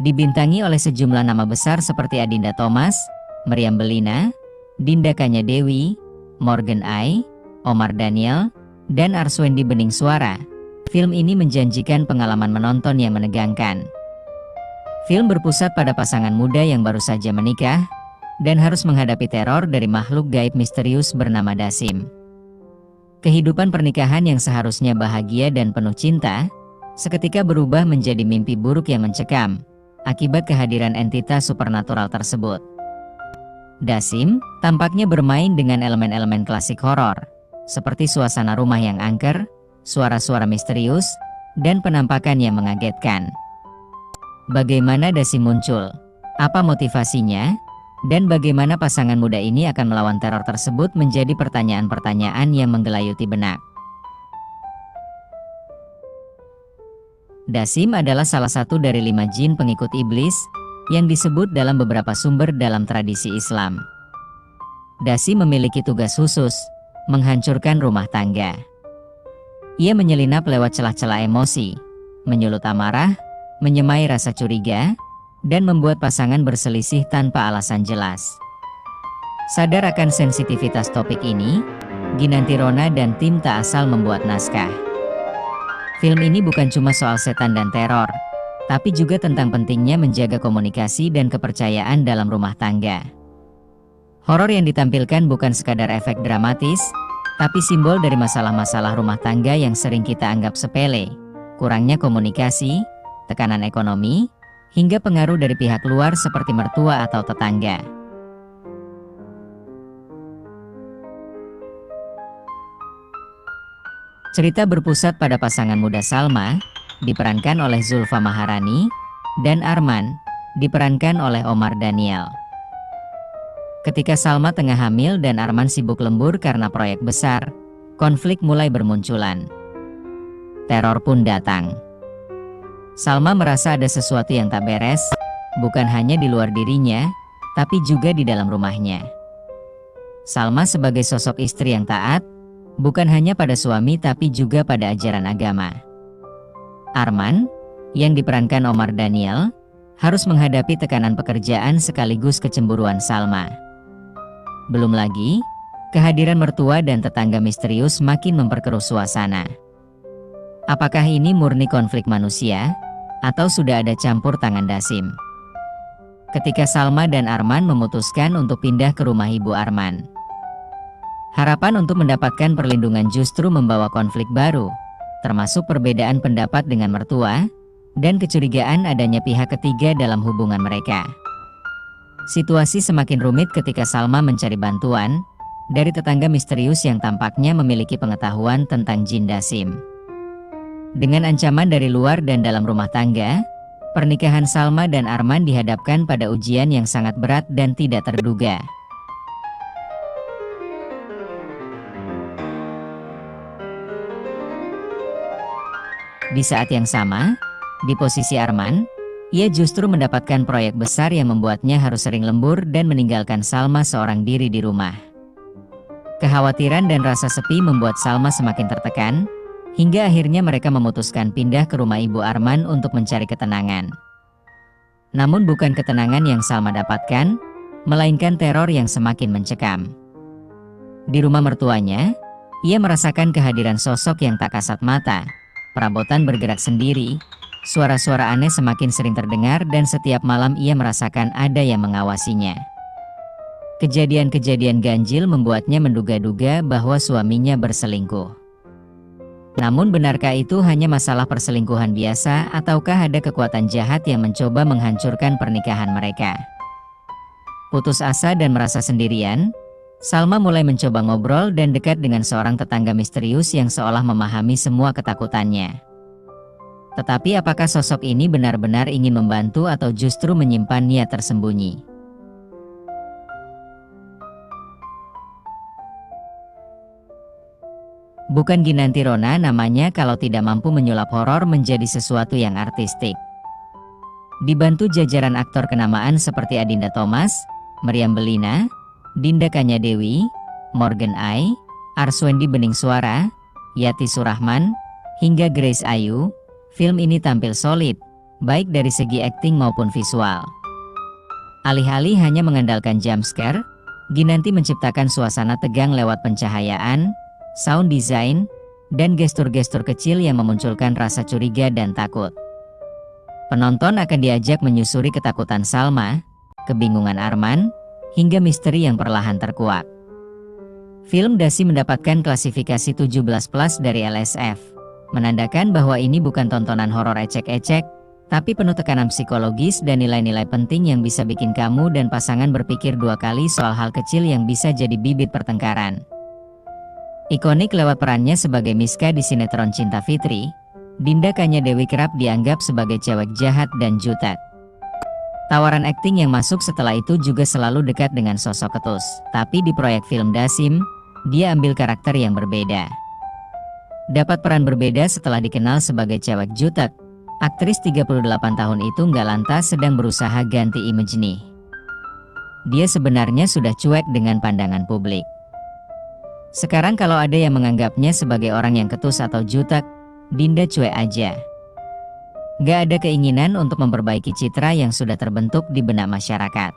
Dibintangi oleh sejumlah nama besar seperti Adinda Thomas, Meriam Bellina, Dinda Kanya Dewi, Morgan Ai, Omar Daniel, dan Arswendi Bening Suara. Film ini menjanjikan pengalaman menonton yang menegangkan. Film berpusat pada pasangan muda yang baru saja menikah dan harus menghadapi teror dari makhluk gaib misterius bernama Dasim. Kehidupan pernikahan yang seharusnya bahagia dan penuh cinta, seketika berubah menjadi mimpi buruk yang mencekam akibat kehadiran entitas supernatural tersebut. Dasim tampaknya bermain dengan elemen-elemen klasik horor, seperti suasana rumah yang angker, suara-suara misterius, dan penampakan yang mengagetkan. Bagaimana Dasim muncul? Apa motivasinya? Dan bagaimana pasangan muda ini akan melawan teror tersebut menjadi pertanyaan-pertanyaan yang menggelayuti benak. Dasim adalah salah satu dari 5 jin pengikut iblis yang disebut dalam beberapa sumber dalam tradisi Islam. Dasim memiliki tugas khusus, menghancurkan rumah tangga. Ia menyelinap lewat celah-celah emosi, menyulut amarah, menyemai rasa curiga, dan membuat pasangan berselisih tanpa alasan jelas. Sadar akan sensitivitas topik ini, Ginanti Rona dan tim tak asal membuat naskah. Film ini bukan cuma soal setan dan teror, tapi juga tentang pentingnya menjaga komunikasi dan kepercayaan dalam rumah tangga. Horor yang ditampilkan bukan sekadar efek dramatis, tapi simbol dari masalah-masalah rumah tangga yang sering kita anggap sepele, kurangnya komunikasi, tekanan ekonomi, hingga pengaruh dari pihak luar seperti mertua atau tetangga. Cerita berpusat pada pasangan muda Salma, diperankan oleh Zulfa Maharani, dan Arman, diperankan oleh Omar Daniel. Ketika Salma tengah hamil dan Arman sibuk lembur karena proyek besar, konflik mulai bermunculan. Teror pun datang. Salma merasa ada sesuatu yang tak beres, bukan hanya di luar dirinya, tapi juga di dalam rumahnya. Salma sebagai sosok istri yang taat, bukan hanya pada suami tapi juga pada ajaran agama. Arman, yang diperankan Omar Daniel, harus menghadapi tekanan pekerjaan sekaligus kecemburuan Salma. Belum lagi, kehadiran mertua dan tetangga misterius makin memperkeruh suasana. Apakah ini murni konflik manusia, atau sudah ada campur tangan Dasim? Ketika Salma dan Arman memutuskan untuk pindah ke rumah ibu Arman, harapan untuk mendapatkan perlindungan justru membawa konflik baru, termasuk perbedaan pendapat dengan mertua, dan kecurigaan adanya pihak ketiga dalam hubungan mereka. Situasi semakin rumit ketika Salma mencari bantuan dari tetangga misterius yang tampaknya memiliki pengetahuan tentang jin Dasim. Dengan ancaman dari luar dan dalam rumah tangga, pernikahan Salma dan Arman dihadapkan pada ujian yang sangat berat dan tidak terduga. Di saat yang sama, di posisi Arman, ia justru mendapatkan proyek besar yang membuatnya harus sering lembur dan meninggalkan Salma seorang diri di rumah. Kekhawatiran dan rasa sepi membuat Salma semakin tertekan, hingga akhirnya mereka memutuskan pindah ke rumah ibu Arman untuk mencari ketenangan. Namun bukan ketenangan yang Salma dapatkan, melainkan teror yang semakin mencekam. Di rumah mertuanya, ia merasakan kehadiran sosok yang tak kasat mata. Perabotan bergerak sendiri, suara-suara aneh semakin sering terdengar dan setiap malam ia merasakan ada yang mengawasinya. Kejadian-kejadian ganjil membuatnya menduga-duga bahwa suaminya berselingkuh. Namun benarkah itu hanya masalah perselingkuhan biasa ataukah ada kekuatan jahat yang mencoba menghancurkan pernikahan mereka? Putus asa dan merasa sendirian, Salma mulai mencoba ngobrol dan dekat dengan seorang tetangga misterius yang seolah memahami semua ketakutannya. Tetapi apakah sosok ini benar-benar ingin membantu atau justru menyimpan niat tersembunyi? Bukan Ginanti Rona namanya kalau tidak mampu menyulap horor menjadi sesuatu yang artistik. Dibantu jajaran aktor kenamaan seperti Adinda Thomas, Meriam Bellina, Dinda Kanya Dewi, Morgan Ai, Arswendi Bening Suara, Yati Surahman, hingga Grace Ayu, film ini tampil solid, baik dari segi akting maupun visual. Alih-alih hanya mengandalkan jump scare, Ginanti menciptakan suasana tegang lewat pencahayaan, sound design, dan gestur-gestur kecil yang memunculkan rasa curiga dan takut. Penonton akan diajak menyusuri ketakutan Salma, kebingungan Arman, hingga misteri yang perlahan terkuak. Film Dasi mendapatkan klasifikasi 17+ dari LSF, menandakan bahwa ini bukan tontonan horor ecek-ecek, tapi penuh tekanan psikologis dan nilai-nilai penting yang bisa bikin kamu dan pasangan berpikir dua kali soal hal kecil yang bisa jadi bibit pertengkaran. Ikonik lewat perannya sebagai Miska di sinetron Cinta Fitri, Dinda Kanya Dewi kerap dianggap sebagai cewek jahat dan jutek. Tawaran akting yang masuk setelah itu juga selalu dekat dengan sosok Ketus, tapi di proyek film Dasim, dia ambil karakter yang berbeda. Dapat peran berbeda setelah dikenal sebagai cewek jutek, aktris 38 tahun itu nggak lantas sedang berusaha ganti image nih. Dia sebenarnya sudah cuek dengan pandangan publik. Sekarang kalau ada yang menganggapnya sebagai orang yang ketus atau jutek, Dinda cuek aja. Gak ada keinginan untuk memperbaiki citra yang sudah terbentuk di benak masyarakat.